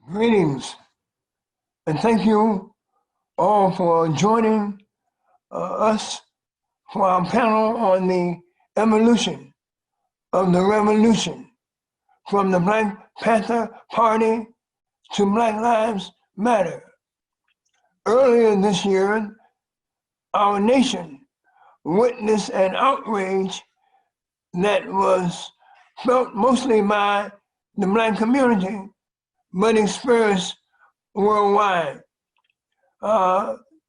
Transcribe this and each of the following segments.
Greetings, and thank you all for joining us for our panel on the evolution of the revolution from the Black Panther Party to Black Lives Matter. Earlier this year, our nation witnessed an outrage that was felt mostly by the Black community, but experienced worldwide.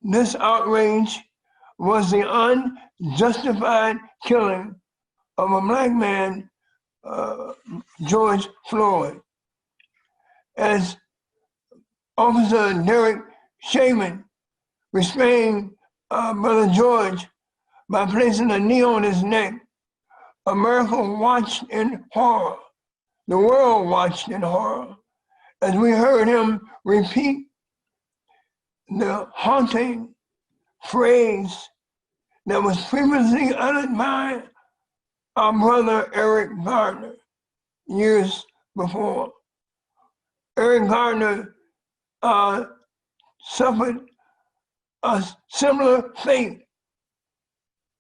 This outrage was the unjustified killing of a Black man, George Floyd. As Officer Derek Chauvin restrained Brother George by placing a knee on his neck, America watched in horror. The world watched in horror as we heard him repeat the haunting phrase that was previously uttered by our brother Eric Garner years before. Eric Garner suffered a similar fate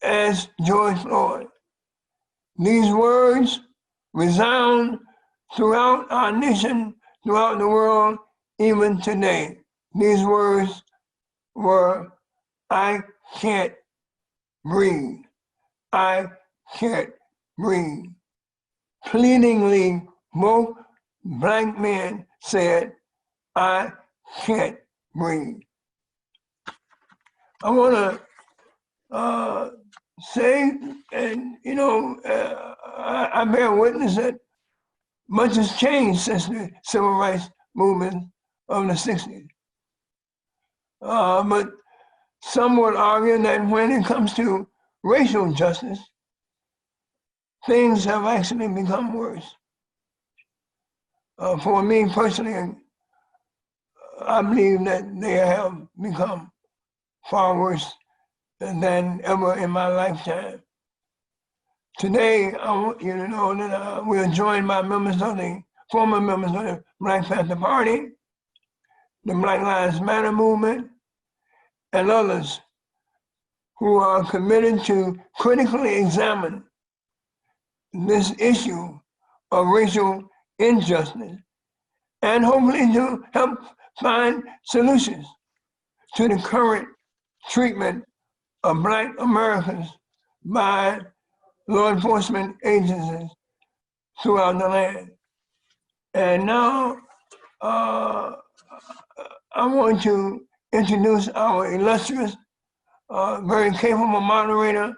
as George Floyd. These words resound throughout our nation, throughout the world, even today. These words were, "I can't breathe. I can't breathe." Pleadingly, both Black men said, "I can't breathe." I want to say, and I bear witness that much has changed since the civil rights movement of the 60s. But some would argue that when it comes to racial justice, things have actually become worse. For me personally, I believe that they have become far worse than ever in my lifetime. Today, I want you to know that we are joined by former members of the Black Panther Party, the Black Lives Matter movement, and others who are committed to critically examine this issue of racial injustice and hopefully to help find solutions to the current treatment of Black Americans by law enforcement agencies throughout the land. And now I want to introduce our illustrious, very capable moderator,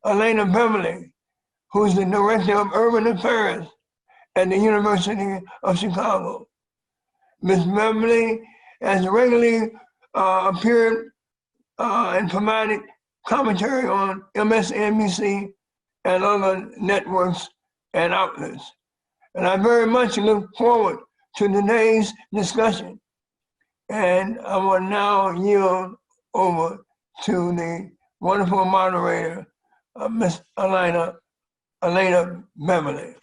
Elena Beverly, who's the Director of Urban Affairs at the University of Chicago. Ms. Beverly has regularly appeared and provided commentary on MSNBC and other networks and outlets. And I very much look forward to today's discussion. And I will now yield over to the wonderful moderator, Ms. Elena Beverly.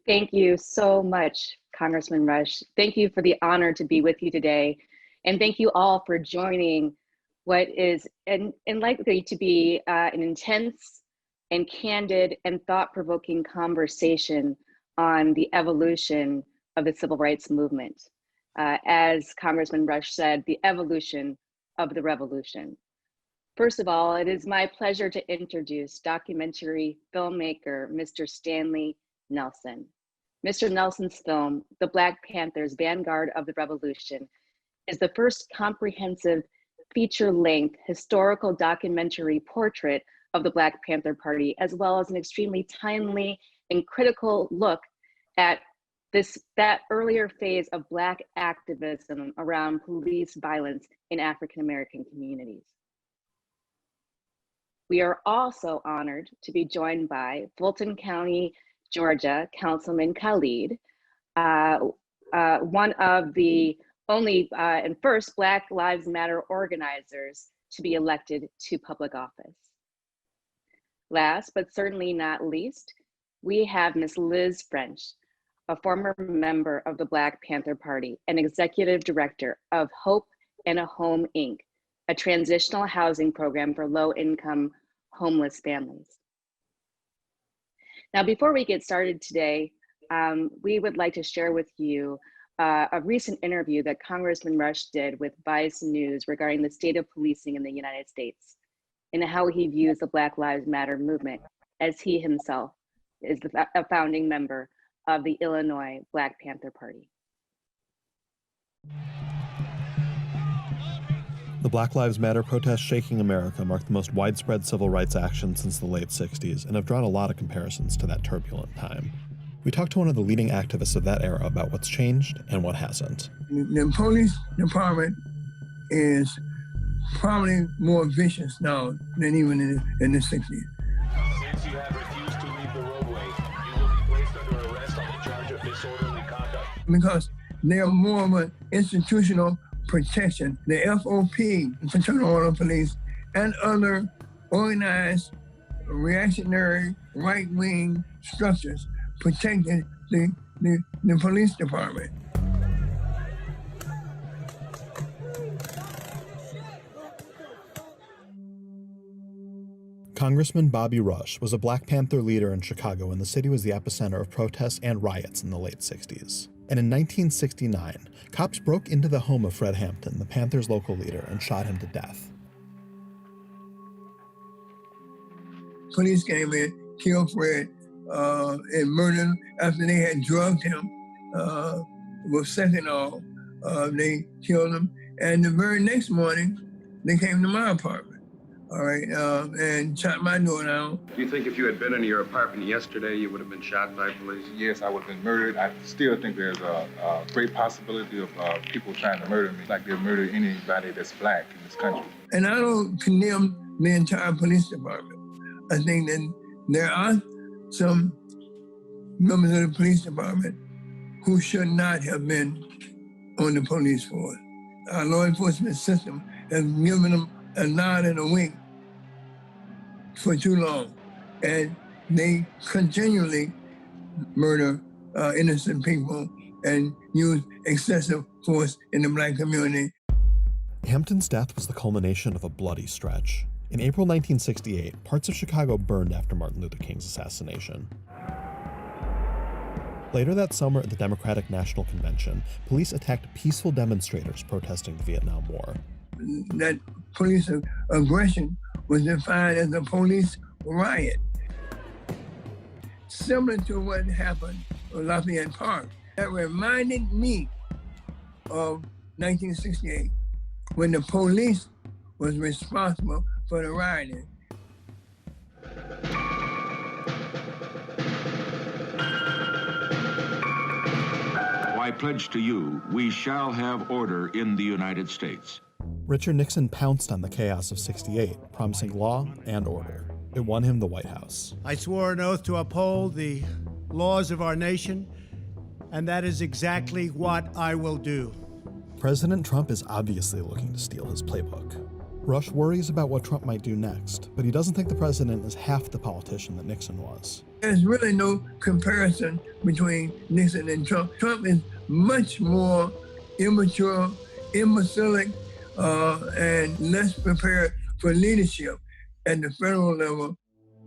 Thank you so much, Congressman Rush. Thank you for the honor to be with you today. And thank you all for joining what is and likely to be an intense and candid and thought-provoking conversation on the evolution of the civil rights movement. As Congressman Rush said, the evolution of the revolution. First of all, it is my pleasure to introduce documentary filmmaker, Mr. Stanley Nelson. Mr. Nelson's film, The Black Panthers, Vanguard of the Revolution, is the first comprehensive feature-length historical documentary portrait of the Black Panther Party, as well as an extremely timely and critical look at that earlier phase of Black activism around police violence in African-American communities. We are also honored to be joined by Fulton County, Georgia, Councilman Khalid, one of the only and first Black Lives Matter organizers to be elected to public office. Last, but certainly not least, we have Ms. Liz French, a former member of the Black Panther Party and executive director of Hope and a Home, Inc., a transitional housing program for low-income homeless families. Now, before we get started today, we would like to share with you a recent interview that Congressman Rush did with Vice News regarding the state of policing in the United States and how he views the Black Lives Matter movement, as he himself is a founding member of the Illinois Black Panther Party. The Black Lives Matter protests shaking America marked the most widespread civil rights action since the late 60s and have drawn a lot of comparisons to that turbulent time. We talked to one of the leading activists of that era about what's changed and what hasn't. The police department is probably more vicious now than even in the 60s. Since you have refused to leave the roadway, you will be placed under arrest on the charge of disorderly conduct. Because they're more of an institutional protection. The FOP, Fraternal Order of Police, and other organized reactionary right-wing structures protected the police department. Congressman Bobby Rush was a Black Panther leader in Chicago when the city was the epicenter of protests and riots in the late 60s. And in 1969, cops broke into the home of Fred Hampton, the Panthers' local leader, and shot him to death. Police came in, killed Fred, and murdered him after they had drugged him with fentanyl. They killed him, and the very next morning, they came to my apartment. All right, and shot my door down. Do you think if you had been in your apartment yesterday, you would have been shot by police? Yes, I would have been murdered. I still think there's a great possibility of people trying to murder me, like they'll murder anybody that's Black in this country. And I don't condemn the entire police department. I think that there are some members of the police department who should not have been on the police force. Our law enforcement system has given them a nod and a wink for too long. And they continually murder innocent people and use excessive force in the Black community. Hampton's death was the culmination of a bloody stretch. In April 1968, parts of Chicago burned after Martin Luther King's assassination. Later that summer at the Democratic National Convention, police attacked peaceful demonstrators protesting the Vietnam War. That police aggression was defined as a police riot. Similar to what happened at Lafayette Park. That reminded me of 1968, when the police was responsible for the rioting. I pledge to you, we shall have order in the United States. Richard Nixon pounced on the chaos of '68, promising law and order. It won him the White House. I swore an oath to uphold the laws of our nation, and that is exactly what I will do. President Trump is obviously looking to steal his playbook. Rush worries about what Trump might do next, but he doesn't think the president is half the politician that Nixon was. There's really no comparison between Nixon and Trump. Trump is much more immature, imbecilic, and less prepared for leadership at the federal level.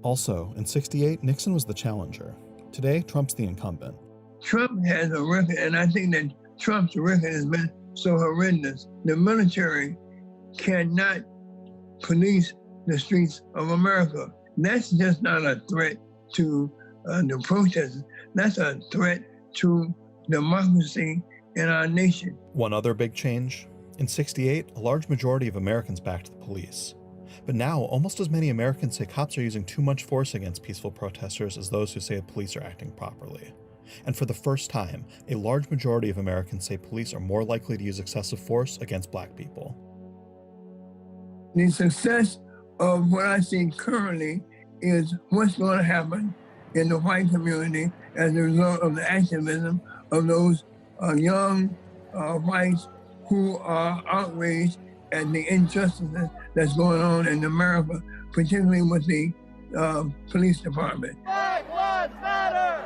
Also, in '68, Nixon was the challenger. Today, Trump's the incumbent. Trump has a record, and I think that Trump's record has been so horrendous. The military cannot police the streets of America. That's just not a threat to the protesters. That's a threat to democracy in our nation. One other big change. In '68, a large majority of Americans backed the police. But now, almost as many Americans say cops are using too much force against peaceful protesters as those who say the police are acting properly. And for the first time, a large majority of Americans say police are more likely to use excessive force against Black people. The success of what I see currently is what's going to happen in the white community as a result of the activism of those young whites who are outraged at the injustices that's going on in America, particularly with the police department. Black Lives Matter!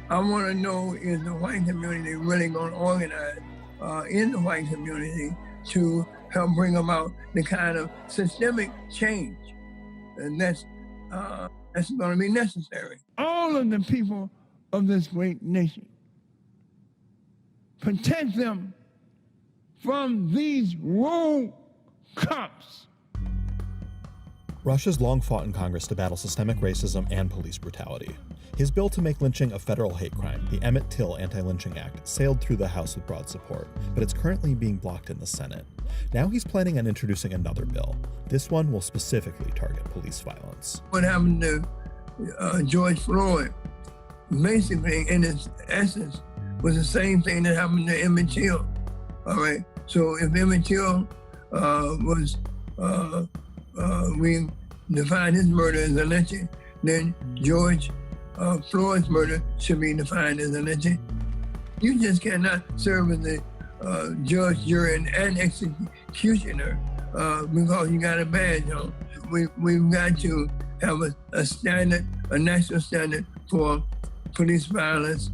I want to know, is the white community really going to organize in the white community to help bring about the kind of systemic change, and that's going to be necessary. All of the people of this great nation, protect them from these rogue cops. Rush has long fought in Congress to battle systemic racism and police brutality. His bill to make lynching a federal hate crime, the Emmett Till Anti-Lynching Act, sailed through the House with broad support, but it's currently being blocked in the Senate. Now he's planning on introducing another bill. This one will specifically target police violence. What happened to George Floyd, basically in its essence, was the same thing that happened to Emmett Till. All right. So if Emmett Till we define his murder as a lynching, then George Floyd's murder should be defined as a lynching. You just cannot serve as the judge, jury, and executioner because you got a badge on. We've got to have a standard, a national standard for police violence.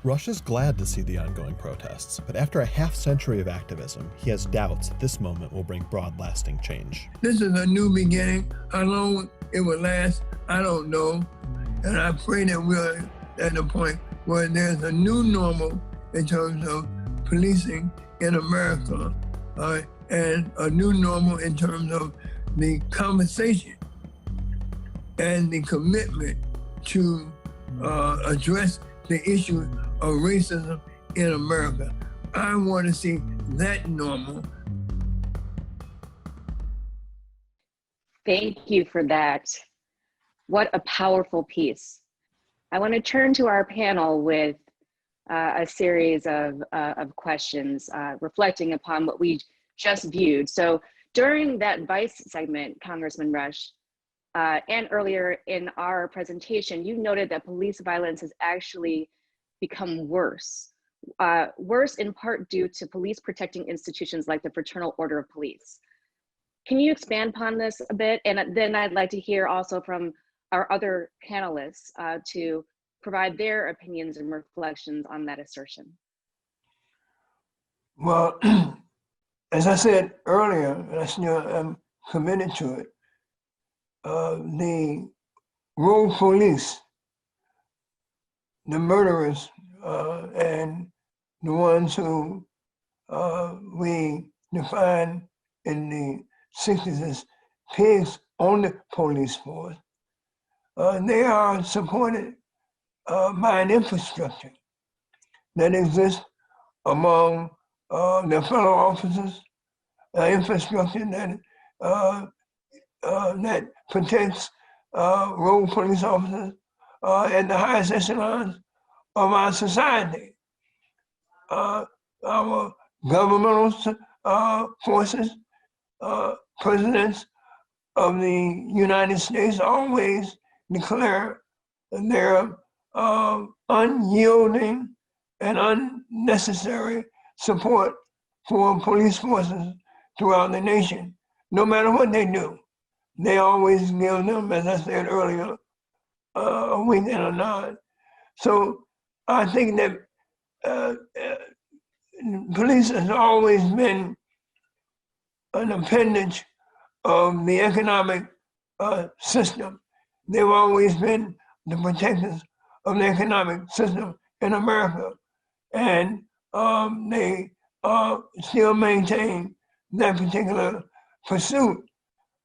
Rush is glad to see the ongoing protests, but after a half-century of activism, he has doubts that this moment will bring broad, lasting change. This is a new beginning. How long it will last, I don't know. And I pray that we're at a point where there's a new normal in terms of policing in America, and a new normal in terms of the conversation and the commitment to address the issue of racism in America. I want to see that normal. Thank you for that. What a powerful piece. I want to turn to our panel with a series of questions reflecting upon what we just viewed. So during that Vice segment, Congressman Rush, and earlier in our presentation, you noted that police violence has actually become worse. Worse in part due to police protecting institutions like the Fraternal Order of Police. Can you expand upon this a bit? And then I'd like to hear also from our other panelists to provide their opinions and reflections on that assertion. Well, as I said earlier, and I still am committed to it, the rogue police, the murderers, and the ones who we define in the 60s as pigs on the police force, they are supported by an infrastructure that exists among their fellow officers, an infrastructure that protects rogue police officers at the highest echelons of our society. Our governmental forces, presidents of the United States always declare their unyielding and unnecessary support for police forces throughout the nation. No matter what they do, they always give them, as I said earlier, a wink and a nod. So I think that police has always been an appendage of the economic system. They've always been the protectors of the economic system in America. And they still maintain that particular pursuit.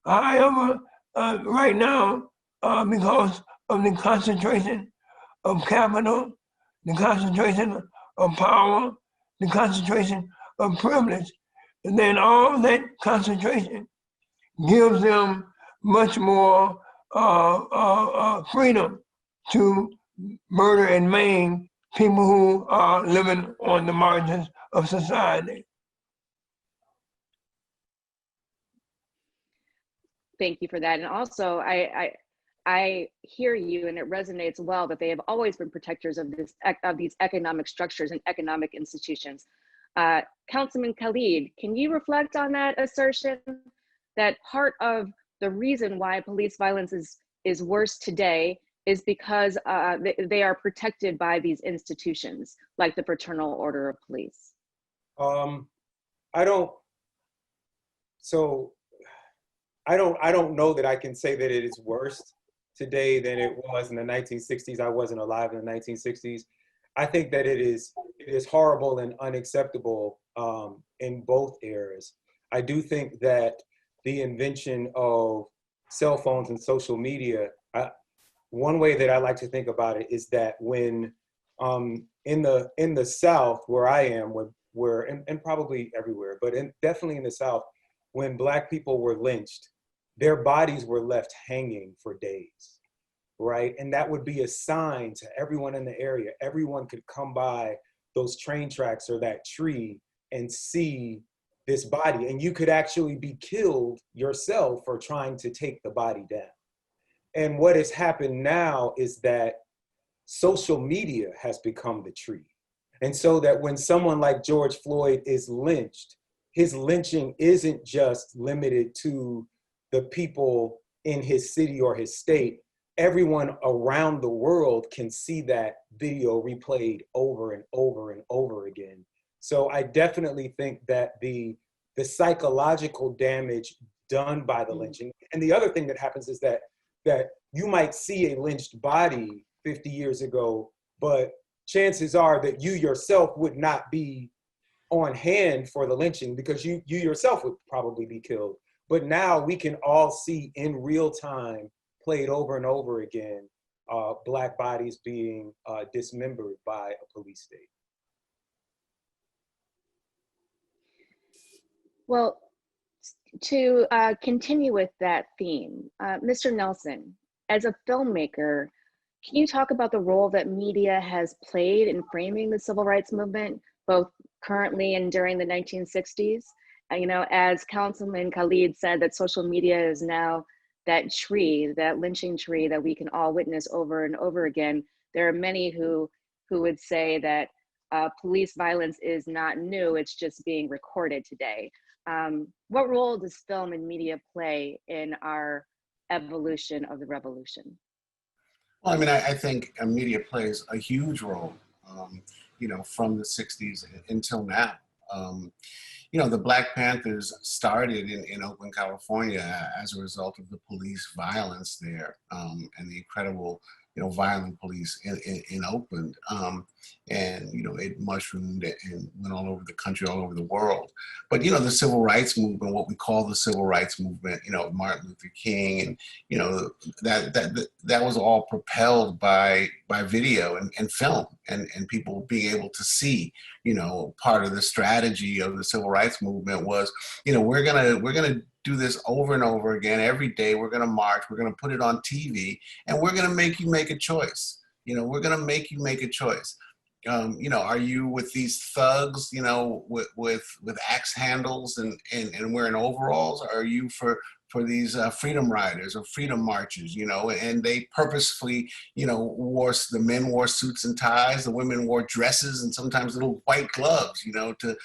However, right now, because of the concentration of capital, the concentration of power, the concentration of privilege, and then all that concentration gives them much more freedom to murder and maim people who are living on the margins of society. Thank you for that. And also, I hear you, and it resonates well that they have always been protectors of these economic structures and economic institutions. Councilman Khalid, can you reflect on that assertion that part of the reason why police violence is worse today is because they are protected by these institutions, like the Fraternal Order of Police? I don't. So I don't know that I can say that it is worse today than it was in the 1960s. I wasn't alive in the 1960s. I think that it is horrible and unacceptable in both eras. I do think that the invention of cell phones and social media, one way that I like to think about it is that when in the South, where I am, and probably everywhere, but definitely in the South, when Black people were lynched, their bodies were left hanging for days, right? And that would be a sign to everyone in the area. Everyone could come by those train tracks or that tree and see this body, and you could actually be killed yourself for trying to take the body down. And what has happened now is that social media has become the tree. And so that when someone like George Floyd is lynched, his lynching isn't just limited to the people in his city or his state. Everyone around the world can see that video replayed over and over and over again. So I definitely think that the psychological damage done by the lynching, and the other thing that happens is that you might see a lynched body 50 years ago, but chances are that you yourself would not be on hand for the lynching because you yourself would probably be killed. But now we can all see in real time, played over and over again, Black bodies being dismembered by a police state. Well, to continue with that theme, Mr. Nelson, as a filmmaker, can you talk about the role that media has played in framing the civil rights movement, both currently and during the 1960s? You know, as Councilman Khalid said, that social media is now that tree, that lynching tree that we can all witness over and over again. There are many who would say that police violence is not new, it's just being recorded today. What role does film and media play in our evolution of the revolution? Well, I mean, I think media plays a huge role, you know, from the 60s until now. You know, the Black Panthers started in Oakland, California as a result of the police violence there and the incredible, you know, violent police in Oakland. And, you know, it mushroomed and went all over the country, all over the world. But, you know, the civil rights movement, what we call the civil rights movement, you know, Martin Luther King, and, you know, that was all propelled by video and film and people being able to see, you know, part of the strategy of the civil rights movement was, you know, we're gonna do this over and over again every day. We're gonna march, we're gonna put it on TV, and we're gonna make you make a choice. You know, we're gonna make you make a choice. You know, are you with these thugs, you know, with axe handles and wearing overalls? Or are you for these freedom riders or freedom marchers, you know? And they purposefully, you know, the men wore suits and ties, the women wore dresses and sometimes little white gloves, you know, to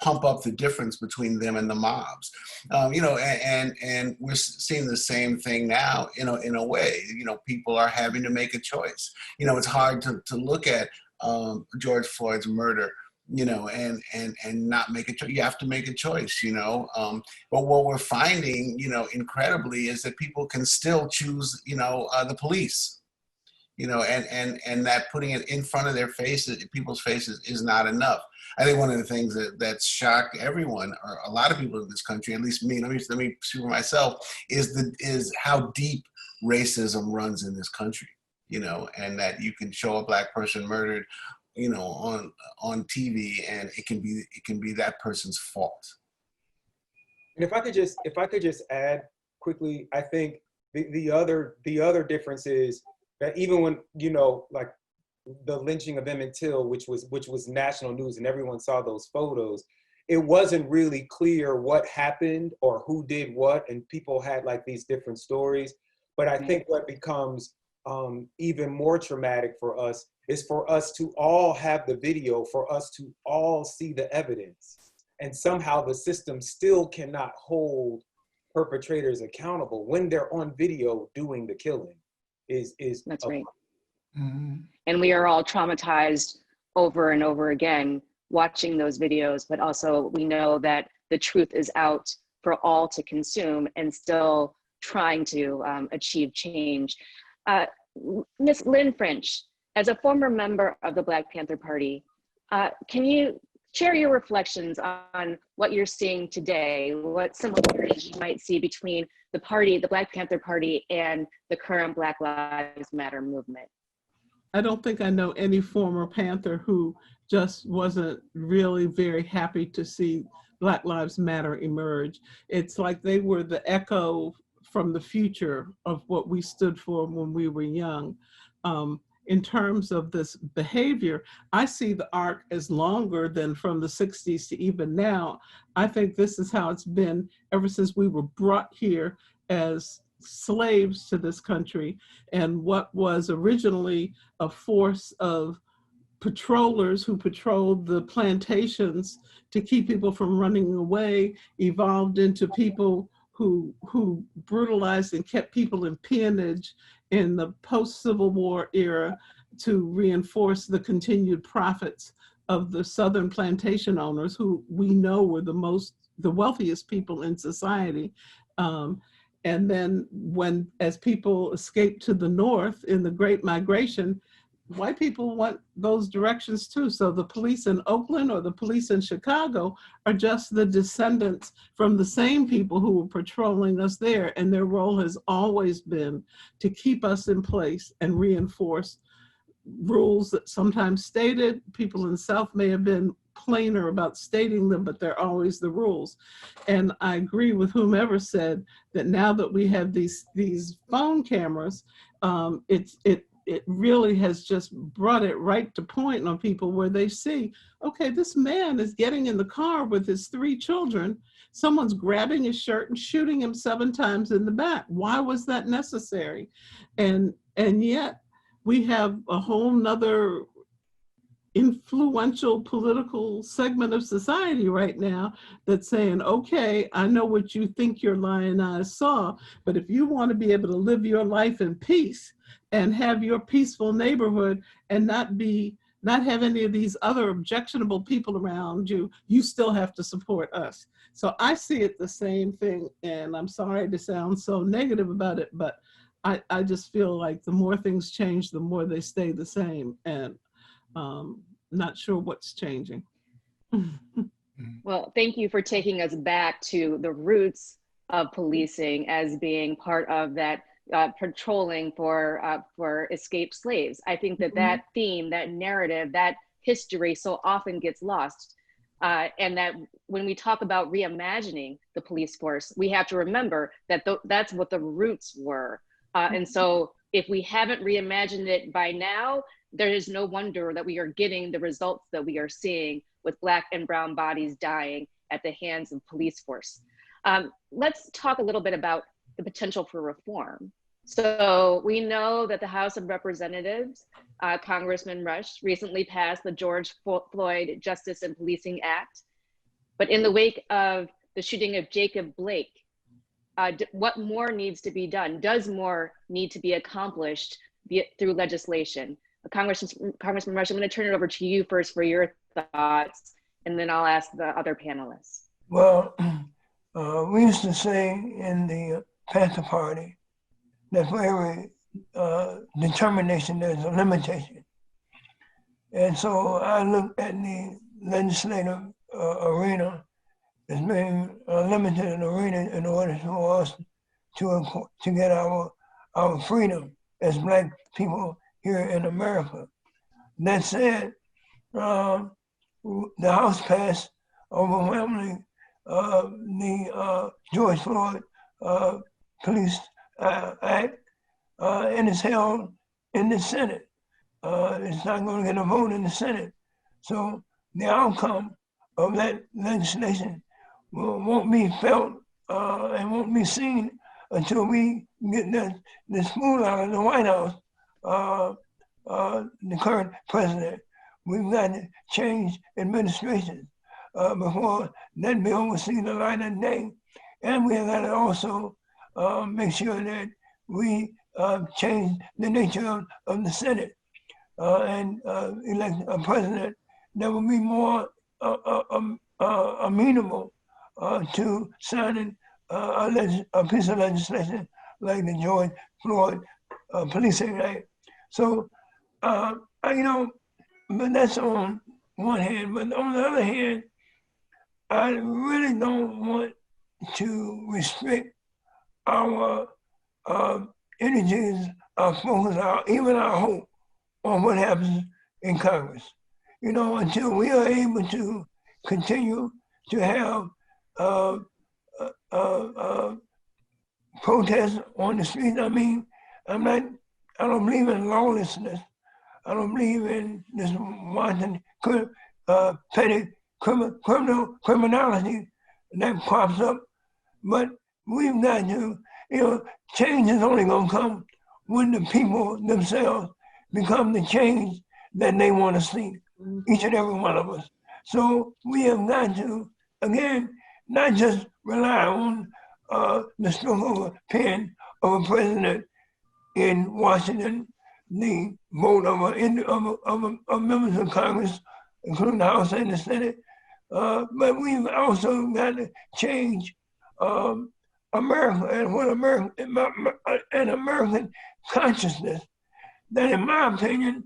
pump up the difference between them and the mobs. You know, and we're seeing the same thing now, you know, in a way. You know, people are having to make a choice. You know, it's hard to look at George Floyd's murder, you know, and not make a choice. You have to make a choice, you know. But what we're finding, you know, incredibly, is that people can still choose, you know, the police. You know, and that putting it in front of their faces, people's faces, is not enough. I think one of the things that shocked everyone, or a lot of people in this country, at least me, let me speak for myself, is how deep racism runs in this country. You know, and that you can show a Black person murdered, you know, on TV, and it can be that person's fault. And if I could just add quickly, I think the other difference is that even when, you know, like the lynching of Emmett Till, which was national news and everyone saw those photos, it wasn't really clear what happened or who did what, and people had like these different stories. But I think what becomes even more traumatic for us is for us to all have the video, for us to all see the evidence. And somehow the system still cannot hold perpetrators accountable when they're on video doing the killing. is That's right. Mhm. And we are all traumatized over and over again watching those videos, but also we know that the truth is out for all to consume and still trying to achieve change. Ms. Lynn French, as a former member of the Black Panther Party, can you share your reflections on what you're seeing today, what similarities you might see between the party, the Black Panther Party, and the current Black Lives Matter movement? I don't think I know any former Panther who just wasn't really very happy to see Black Lives Matter emerge. It's like they were the echo from the future of what we stood for when we were young. In terms of this behavior, I see the arc as longer than from the 60s to even now. I think this is how it's been ever since we were brought here as slaves to this country, and what was originally a force of patrollers who patrolled the plantations to keep people from running away evolved into people who brutalized and kept people in peonage in the post-Civil War era to reinforce the continued profits of the Southern plantation owners, who we know were the wealthiest people in society. And then as people escaped to the North in the Great Migration, white people went those directions too. So the police in Oakland or the police in Chicago are just the descendants from the same people who were patrolling us there. And their role has always been to keep us in place and reinforce rules that sometimes stated. People in the South may have been plainer about stating them, but they're always the rules. And I agree with whomever said that now that we have these phone cameras, it really has just brought it right to point on people where they see, okay, this man is getting in the car with his 3 children. Someone's grabbing his shirt and shooting him 7 times in the back. Why was that necessary? And yet we have a whole nother influential political segment of society right now that's saying, okay, I know what you think your lying eyes saw, but if you want to be able to live your life in peace and have your peaceful neighborhood and not have any of these other objectionable people around you, you still have to support us. So I see it the same thing, and I'm sorry to sound so negative about it, but I just feel like the more things change, the more they stay the same, and not sure what's changing. Well, thank you for taking us back to the roots of policing as being part of that patrolling for escaped slaves. I think that that theme, that narrative, that history so often gets lost. And that when we talk about reimagining the police force, we have to remember that that's what the roots were. And so if we haven't reimagined it by now, there is no wonder that we are getting the results that we are seeing with Black and brown bodies dying at the hands of police force. Let's talk a little bit about the potential for reform. So we know that the House of Representatives, Congressman Rush, recently passed the George Floyd Justice and Policing Act. But in the wake of the shooting of Jacob Blake, what more needs to be done? Does more need to be accomplished through legislation? Congressman Rush, I'm going to turn it over to you first for your thoughts, and then I'll ask the other panelists. Well, we used to say in the Panther Party that for every determination, there's a limitation. And so I looked at the legislative arena as being a limited arena in order for us to get our freedom as Black people here in America. That said, the House passed overwhelmingly the George Floyd Police Act, and it's held in the Senate. It's not going to get a vote in the Senate. So the outcome of that legislation won't be felt and won't be seen until we get this fool out of the White House, the current president. We've got to change administration before that bill will see the light of day. And we got to also make sure that we change the nature of the Senate and elect a president that will be more amenable to signing a piece of legislation like the George Floyd Policing Act. So, but that's on one hand. But on the other hand, I really don't want to restrict our energies, our focus, even our hope on what happens in Congress. Until we are able to continue to have protests on the streets. I mean, I don't believe in lawlessness. I don't believe in this wanton, petty criminality that pops up. But we've got to, change is only going to come when the people themselves become the change that they want to see, each and every one of us. So we have got to, again, not just rely on the stroke of a pen of a president in Washington, the vote of members of Congress, including the House and the Senate, but we've also got to change America and American consciousness that, in my opinion,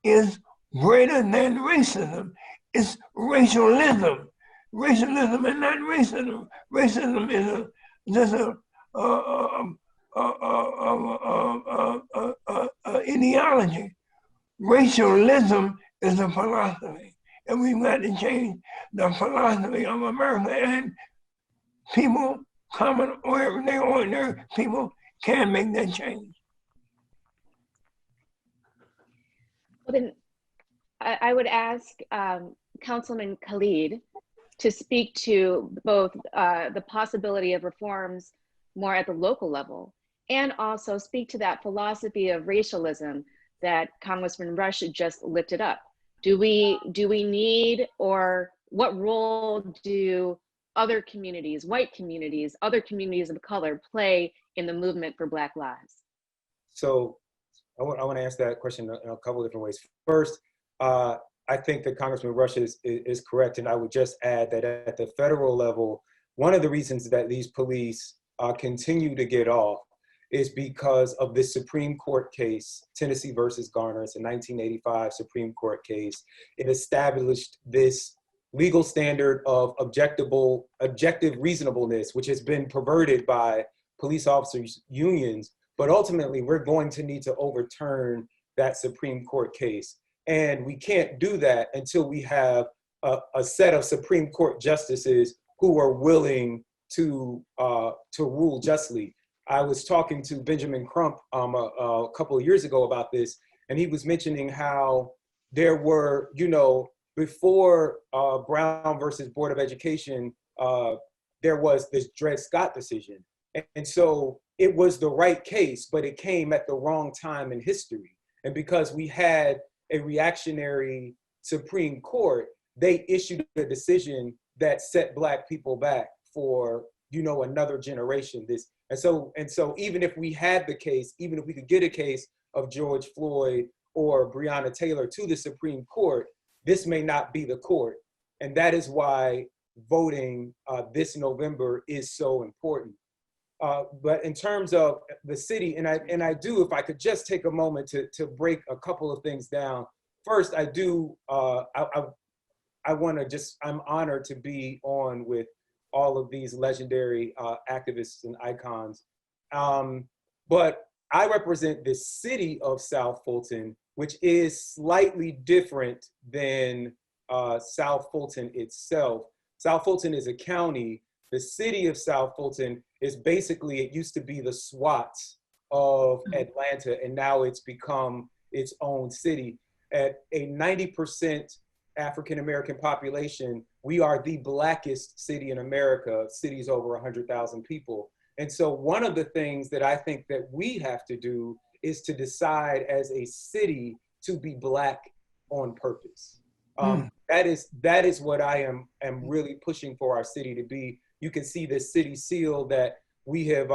is greater than racism. It's racialism. Racialism and not racism. Racism is just ideology. Racialism is a philosophy, and we've got to change the philosophy of America. And people, ordinary people, can make that change. Well, then I would ask Councilman Khalid to speak to both the possibility of reforms more at the local level, and also speak to that philosophy of racialism that Congressman Rush just lifted up. Do we need, or what role do other communities, white communities, other communities of color play in the movement for Black lives? So I want to answer that question in a couple of different ways. First, I think that Congressman Rush is correct, and I would just add that at the federal level, one of the reasons that these police continue to get off is because of this Supreme Court case, Tennessee versus Garner. It's a 1985 Supreme Court case. It established this legal standard of objective reasonableness, which has been perverted by police officers' unions. But ultimately, we're going to need to overturn that Supreme Court case. And we can't do that until we have a set of Supreme Court justices who are willing to rule justly. I was talking to Benjamin Crump a couple of years ago about this, and he was mentioning how there were, before Brown versus Board of Education, there was this Dred Scott decision. And so it was the right case, but it came at the wrong time in history. And because we had a reactionary Supreme Court, they issued a decision that set Black people back for, another generation. And so even if we had the case, even if we could get a case of George Floyd or Breonna Taylor to the Supreme Court, this may not be the court. And that is why voting this November is so important. But in terms of the city, and I do, if I could just take a moment to break a couple of things down. First, I want to I'm honored to be on with all of these legendary activists and icons. But I represent the city of South Fulton, which is slightly different than South Fulton itself. South Fulton is a county. The city of South Fulton is basically, it used to be the SWAT of Atlanta, and now it's become its own city. At a 90% African-American population, we are the Blackest city in America. Cities over 100,000 people. And so one of the things that I think that we have to do is to decide as a city to be Black on purpose. That is what I am really pushing for our city to be. You can see the city seal that we have,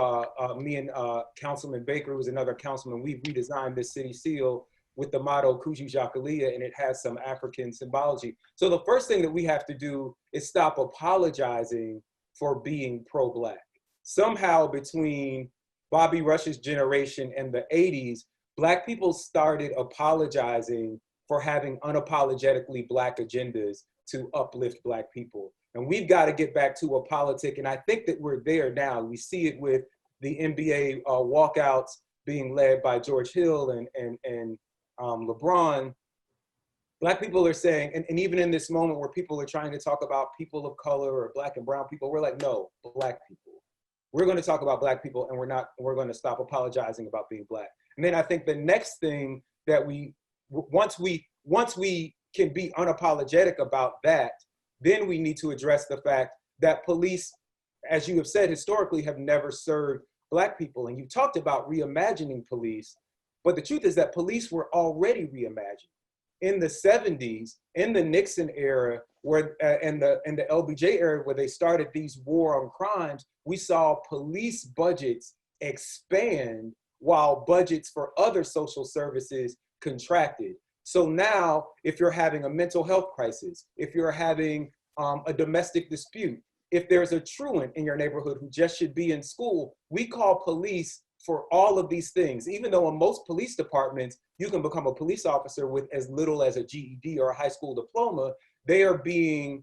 me and Councilman Baker, who's another councilman, we've redesigned this city seal with the motto Kuju Jakalia, and it has some African symbology. So the first thing that we have to do is stop apologizing for being pro-Black. Somehow between Bobby Rush's generation and the 80s, Black people started apologizing for having unapologetically Black agendas to uplift Black people. And we've got to get back to a politic, and I think that we're there now. We see it with the NBA walkouts being led by George Hill and LeBron. Black people are saying, and even in this moment where people are trying to talk about people of color or Black and brown people, we're like, no, Black people. We're going to talk about Black people, and we're going to stop apologizing about being Black. And then I think the next thing that once we can be unapologetic about that, then we need to address the fact that police, as you have said, historically have never served Black people. And you talked about reimagining police, but the truth is that police were already reimagined. In the 70s, in the Nixon era, and the LBJ era, where they started these war on crimes, we saw police budgets expand while budgets for other social services contracted. So now, if you're having a mental health crisis, if you're having a domestic dispute, if there's a truant in your neighborhood who just should be in school, we call police for all of these things. Even though in most police departments, you can become a police officer with as little as a GED or a high school diploma, they are being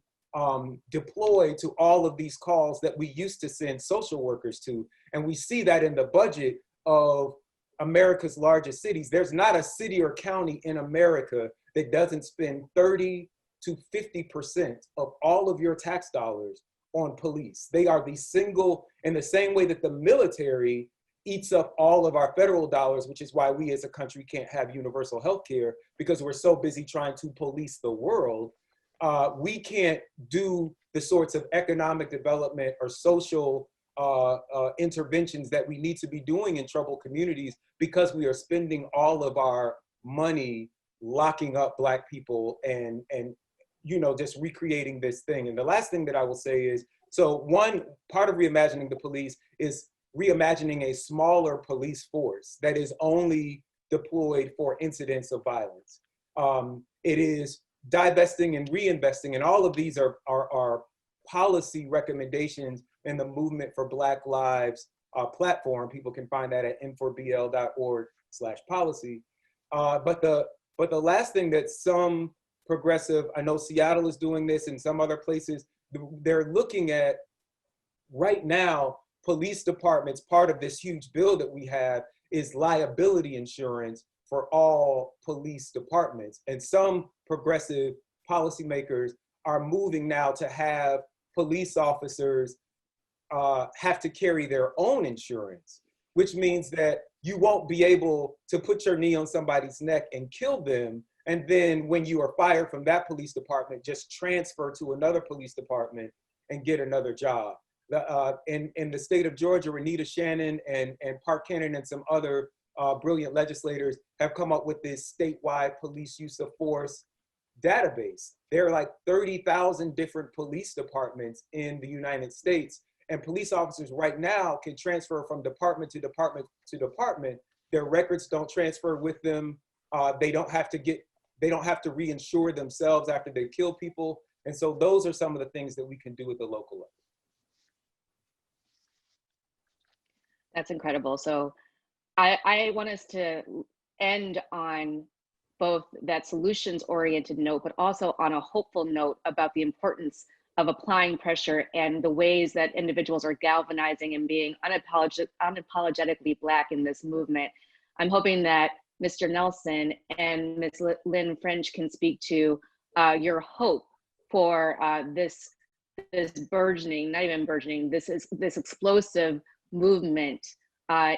deployed to all of these calls that we used to send social workers to. And we see that in the budget of America's largest cities. There's not a city or county in America that doesn't spend 30 to 50% of all of your tax dollars on police. They are the single, in the same way that the military eats up all of our federal dollars, which is why we as a country can't have universal health care, because we're so busy trying to police the world. We can't do the sorts of economic development or social interventions that we need to be doing in troubled communities because we are spending all of our money locking up Black people and just recreating this thing. And the last thing that I will say is, so one part of reimagining the police is reimagining a smaller police force that is only deployed for incidents of violence. It is divesting and reinvesting, and all of these are policy recommendations in the Movement for Black Lives platform. People can find that at m4bl.org/policy. But the last thing that some progressive, I know Seattle is doing this and some other places, they're looking at right now, police departments, part of this huge bill that we have is liability insurance for all police departments. And some progressive policymakers are moving now to have police officers have to carry their own insurance, which means that you won't be able to put your knee on somebody's neck and kill them. And then when you are fired from that police department, just transfer to another police department and get another job. In the state of Georgia, Renita Shannon and Park Cannon and some other brilliant legislators have come up with this statewide police use of force database. There are like 30,000 different police departments in the United States, and police officers right now can transfer from department to department to department. Their records don't transfer with them. They don't have to reinsure themselves after they kill people. And so those are some of the things that we can do at the local level. That's incredible. So I want us to end on both that solutions-oriented note, but also on a hopeful note about the importance of applying pressure and the ways that individuals are galvanizing and being unapologetically Black in this movement. I'm hoping that Mr. Nelson and Ms. Lynn French can speak to your hope for this burgeoning, not even burgeoning, this explosive movement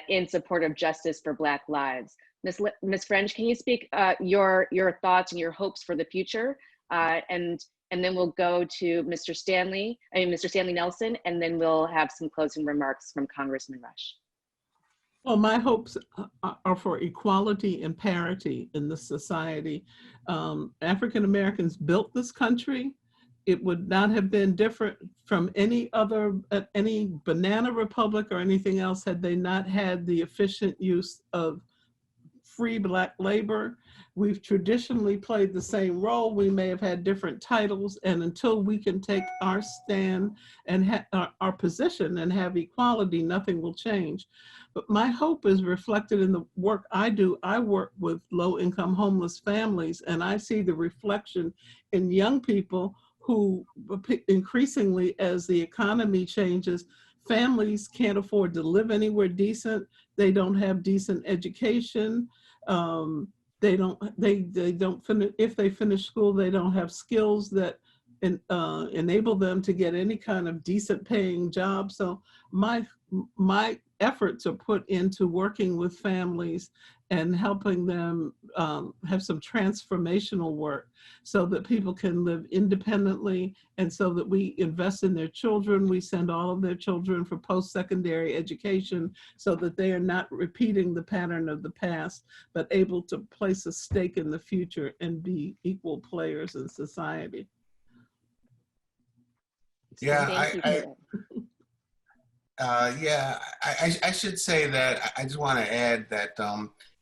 in support of justice for Black lives. Ms. French, can you speak your thoughts and your hopes for the future? And then we'll go to Mr. Stanley Nelson, and then we'll have some closing remarks from Congressman Rush. Well, my hopes are for equality and parity in this society. African Americans built this country, it would not have been different from any other, any banana republic or anything else had they not had the efficient use of free Black labor. We've traditionally played the same role. We may have had different titles, and until we can take our stand and our position and have equality, nothing will change. But my hope is reflected in the work I do. I work with low-income homeless families, and I see the reflection in young people who increasingly, as the economy changes, families can't afford to live anywhere decent. They don't have decent education. They don't finish, if they finish school, they don't have skills that enable them to get any kind of decent paying job. So my efforts are put into working with families and helping them have some transformational work so that people can live independently, and so that we invest in their children. We send all of their children for post-secondary education so that they are not repeating the pattern of the past, but able to place a stake in the future and be equal players in society. Yeah, Thank you. I should say that I just want to add that,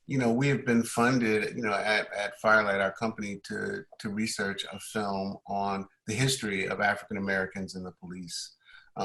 you know, we have been funded, you know, at Firelight, our company, to research a film on the history of African Americans in the police.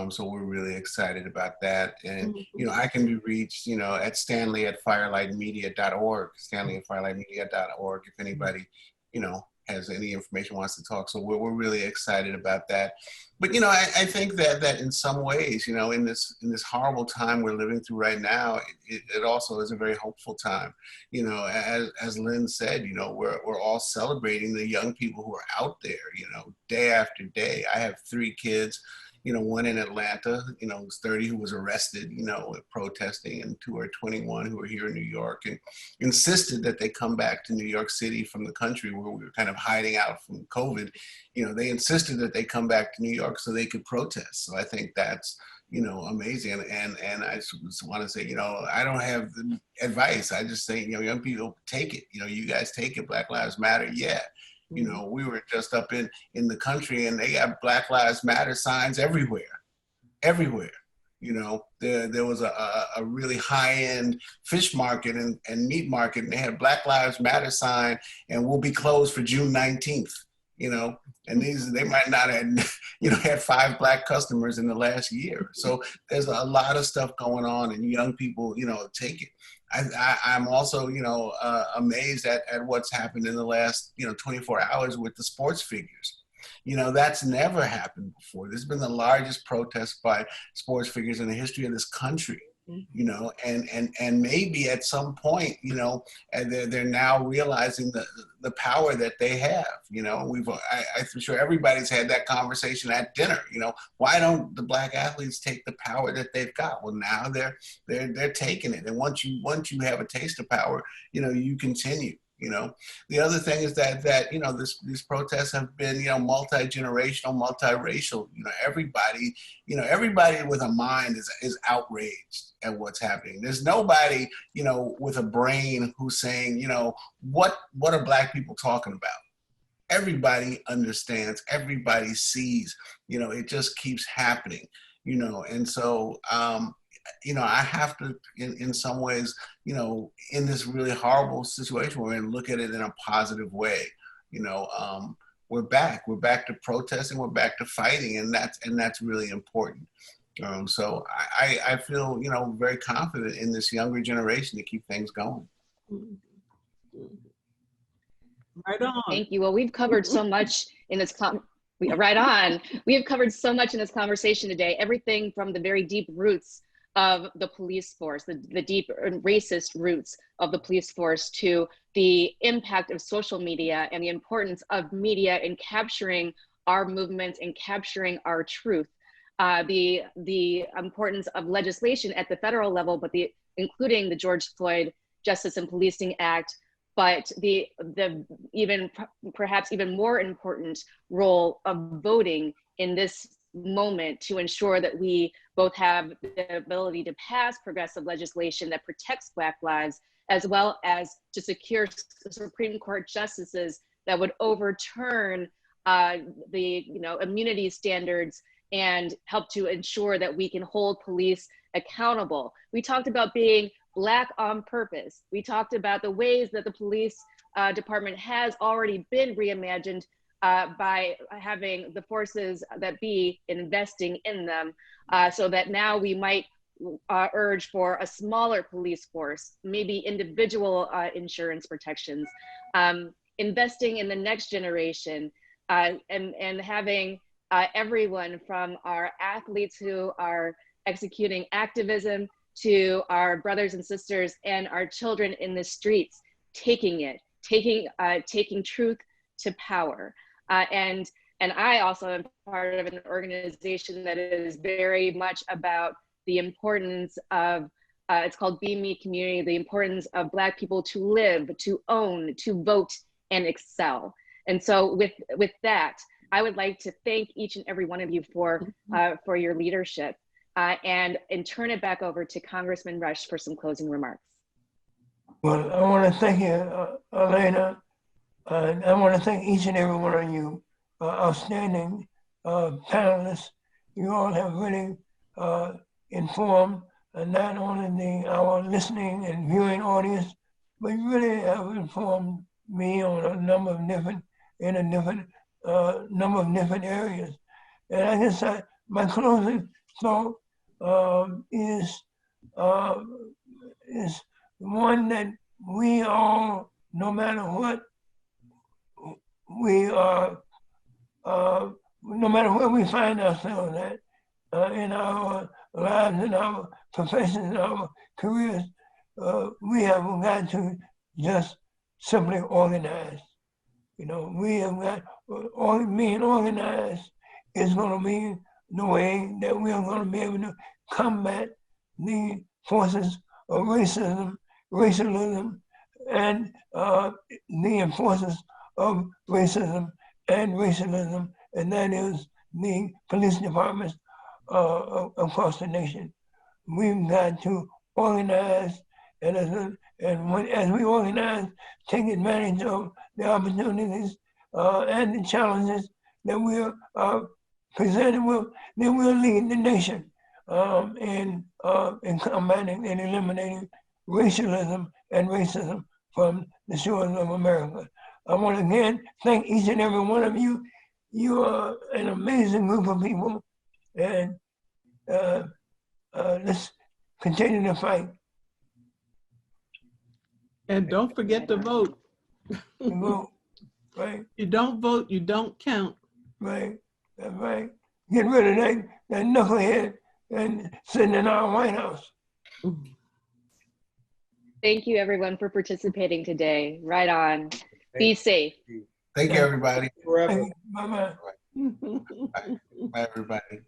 So we're really excited about that. And, you know, I can be reached, you know, at stanley@firelightmedia.org, stanley@firelightmedia.org, if anybody, you know, has any information, wants to talk. So we're really excited about that. But, you know, I think that in some ways, you know, in this horrible time we're living through right now, it also is a very hopeful time. You know, as Lynn said, you know, we're all celebrating the young people who are out there, you know, day after day. I have 3 kids. You know, one in Atlanta, you know, who's 30, who was arrested, you know, protesting, and 2 are 21 who are here in New York, and insisted that they come back to New York City from the country where we were kind of hiding out from COVID. You know, they insisted that they come back to New York so they could protest. So I think that's, you know, amazing. And I just want to say, you know, I don't have the advice. I just say, you know, young people, take it. You know, you guys take it. Black Lives Matter. Yeah. You know, we were just up in the country, and they got Black Lives Matter signs everywhere. You know, there was a really high-end fish market and meat market, and they had Black Lives Matter sign, and we'll be closed for June 19th, you know, and they might not have, you know, had 5 Black customers in the last year. So there's a lot of stuff going on, and young people, you know, take it. I'm also, you know, amazed at what's happened in the last, you know, 24 hours with the sports figures. You know, that's never happened before. This has been the largest protest by sports figures in the history of this country. You know, and maybe at some point, you know, and they're now realizing the power that they have. You know, I'm sure everybody's had that conversation at dinner. You know, why don't the Black athletes take the power that they've got? Well, now they're taking it, and once you have a taste of power, you know, you continue. You know, the other thing is that you know, these protests have been, you know, multi-generational, multiracial. You know, everybody with a mind is outraged at what's happening. There's nobody, you know, with a brain who's saying, you know, what are Black people talking about? Everybody understands. Everybody sees. You know, it just keeps happening. You know, and so. You know, I have to, in some ways, you know, in this really horrible situation, we're going to look at it in a positive way. You know, we're back to protesting, we're back to fighting, and that's really important. So I feel, you know, very confident in this younger generation to keep things going. Right on. Thank you. Well, we've covered so much in this right on. We have covered so much in this conversation today. Everything from the very deep roots of the police force, the deep and racist roots of the police force, to the impact of social media and the importance of media in capturing our movements and capturing our truth. The importance of legislation at the federal level, but including the George Floyd Justice and Policing Act, but the perhaps even more important role of voting in this moment to ensure that we both have the ability to pass progressive legislation that protects Black lives, as well as to secure Supreme Court justices that would overturn the immunity standards and help to ensure that we can hold police accountable. We talked about being Black on purpose. We talked about the ways that the police department has already been reimagined by having the forces that be investing in them, so that now we might urge for a smaller police force, maybe individual insurance protections, investing in the next generation, and having everyone from our athletes who are executing activism to our brothers and sisters and our children in the streets, taking truth to power. And I also am part of an organization that is very much about the importance of, it's called Be Me Community, the importance of Black people to live, to own, to vote, and excel. And so with that, I would like to thank each and every one of you for your leadership, and turn it back over to Congressman Rush for some closing remarks. Well, I want to thank you, Elena, and I want to thank each and every one of you, outstanding panelists. You all have really informed not only our listening and viewing audience, but you really have informed me on a number of different areas. And I guess my closing thought is one that we all, no matter what we are, no matter where we find ourselves at in our lives, in our professions, in our careers, we have got to just simply organize. We have got, being organized is going to be the way that we are going to be able to combat the forces of racism, and the forces of racism and racialism, and that is the police departments across the nation. We've got to organize, and as we organize, take advantage of the opportunities and the challenges that we are presented with, that will lead the nation in combating and eliminating racialism and racism from the shores of America. I want to again thank each and every one of you. You are an amazing group of people, and let's continue to fight. And don't forget to vote. Vote, right? You don't vote, you don't count. Right, that's right. Get rid of that knucklehead and sitting in our White House. Thank you everyone for participating today. Right on. Be safe. Thank you, everybody. Bye-bye. Bye, everybody.